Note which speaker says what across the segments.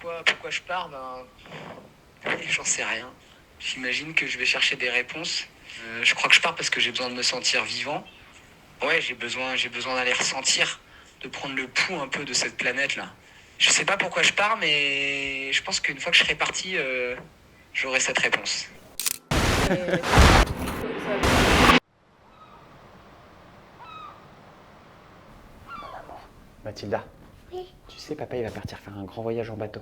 Speaker 1: pourquoi je pars, j'en sais rien. J'imagine que je vais chercher des réponses. Je crois que je pars parce que j'ai besoin de me sentir vivant. Ouais, j'ai besoin d'aller ressentir, de prendre le pouls un peu de cette planète-là. Je sais pas pourquoi je pars, mais je pense qu'une fois que je serai parti, j'aurai cette réponse.
Speaker 2: Mathilda,
Speaker 3: Oui.
Speaker 2: tu sais, papa, il va partir faire un grand voyage en bateau.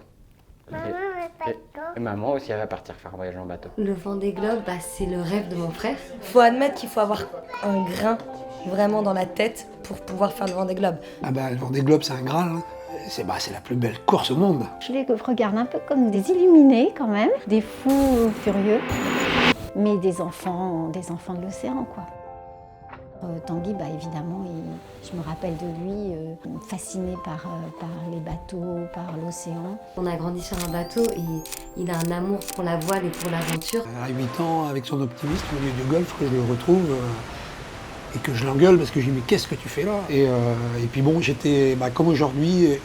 Speaker 3: Maman va pas
Speaker 2: Et maman aussi, elle va partir faire un voyage en bateau.
Speaker 4: Le Vendée Globe, c'est le rêve de mon frère.
Speaker 5: Faut admettre qu'il faut avoir un grain vraiment dans la tête pour pouvoir faire le Vendée Globe.
Speaker 6: Le Vendée Globe, c'est un Graal. Hein. C'est la plus belle course au monde.
Speaker 3: Je les regarde un peu comme des illuminés quand même, des fous furieux, mais des enfants de l'océan quoi. Tanguy, évidemment, je me rappelle de lui, fasciné par les bateaux, par l'océan.
Speaker 4: On a grandi sur un bateau et il a un amour pour la voile et pour l'aventure.
Speaker 6: À 8 ans, avec son optimisme au milieu du golfe, que je le retrouve et que je l'engueule parce que je lui dis mais qu'est-ce que tu fais là et puis bon, j'étais comme aujourd'hui,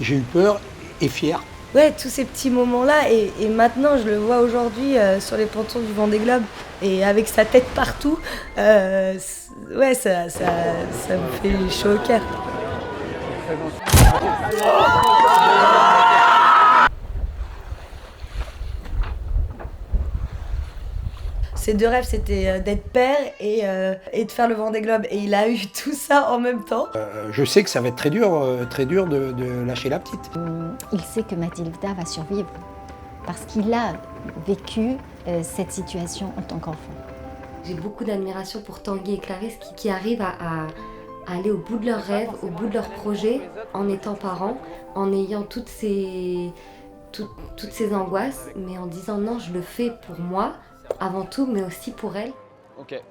Speaker 6: j'ai eu peur et fier.
Speaker 5: Ouais, tous ces petits moments-là, et maintenant je le vois aujourd'hui sur les pontons du Vendée Globe, et avec sa tête partout, ça me fait chaud au cœur. Ses deux rêves, c'était d'être père et de faire le Vendée Globe, et il a eu tout ça en même temps.
Speaker 6: Je sais que ça va être très dur de lâcher la petite.
Speaker 3: Il sait que Mathilda va survivre parce qu'il a vécu cette situation en tant qu'enfant.
Speaker 4: J'ai beaucoup d'admiration pour Tanguy et Clarisse qui arrivent à aller au bout de leurs rêves, au bout de leurs projets, en étant parents, en ayant toutes ces angoisses, mais en disant non, je le fais pour moi, avant tout, mais aussi pour elle.
Speaker 2: Ok.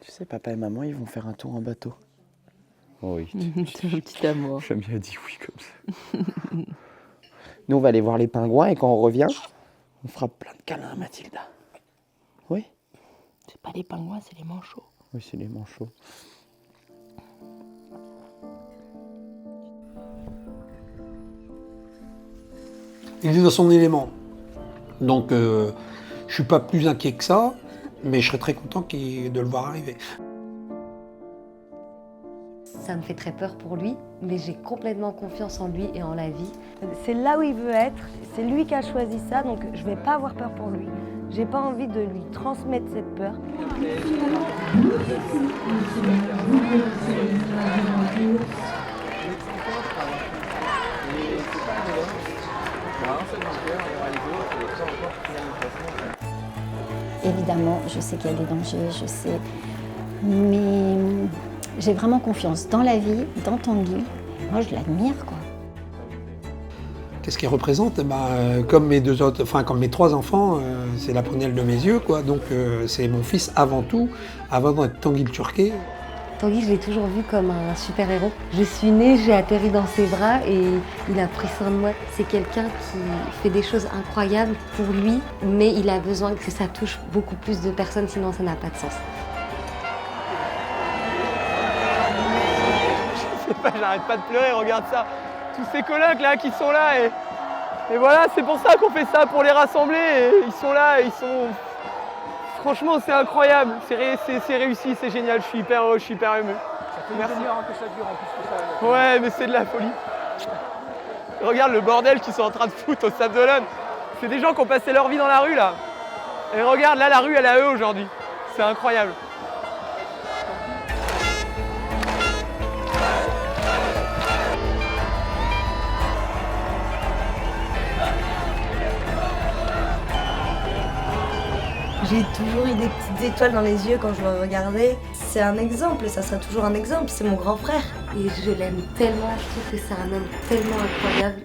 Speaker 2: Tu sais, papa et maman, ils vont faire un tour en bateau. Oh oui.
Speaker 7: C'est un petit amour.
Speaker 2: J'aime bien dit oui comme ça. Nous, on va aller voir les pingouins et quand on revient, on fera plein de câlins à Mathilda. Oui?
Speaker 7: C'est pas les pingouins, c'est les manchots.
Speaker 2: Oui, c'est les manchots.
Speaker 6: Il est dans son élément. Donc, je suis pas plus inquiet que ça, mais je serais très content de le voir arriver.
Speaker 4: Ça me fait très peur pour lui, mais j'ai complètement confiance en lui et en la vie.
Speaker 5: C'est là où il veut être, c'est lui qui a choisi ça, donc je vais pas avoir peur pour lui. J'ai pas envie de lui transmettre cette peur.
Speaker 3: Évidemment, je sais qu'il y a des dangers, je sais, mais j'ai vraiment confiance dans la vie, dans Tanguy. Moi, je l'admire, quoi.
Speaker 6: Qu'est-ce qu'il représente? Comme comme mes 3 enfants, c'est la prunelle de mes yeux, quoi. Donc c'est mon fils avant tout, avant d'être Tanguy le Turquet.
Speaker 4: Tanguy, je l'ai toujours vu comme un super-héros. Je suis née, j'ai atterri dans ses bras et il a pris soin de moi. C'est quelqu'un qui fait des choses incroyables pour lui, mais il a besoin que ça touche beaucoup plus de personnes, sinon ça n'a pas de sens.
Speaker 8: Je sais pas, j'arrête pas de pleurer, regarde ça. Tous ces colocs là qui sont là et voilà, c'est pour ça qu'on fait ça, pour les rassembler. Et ils sont là, franchement, c'est incroyable, c'est réussi, c'est génial, je suis hyper heureux, je suis hyper ému.
Speaker 9: Ça fait une demi-heure que ça dure en plus que ça.
Speaker 8: Ouais, mais c'est de la folie. Regarde le bordel qu'ils sont en train de foutre au Sable d'Olonne. C'est des gens qui ont passé leur vie dans la rue là. Et regarde, là, la rue, elle est à eux aujourd'hui. C'est incroyable.
Speaker 5: J'ai toujours eu des petites étoiles dans les yeux quand je le regardais. C'est un exemple, ça sera toujours un exemple, c'est mon grand frère.
Speaker 4: Et je l'aime tellement, je trouve que c'est un homme tellement incroyable.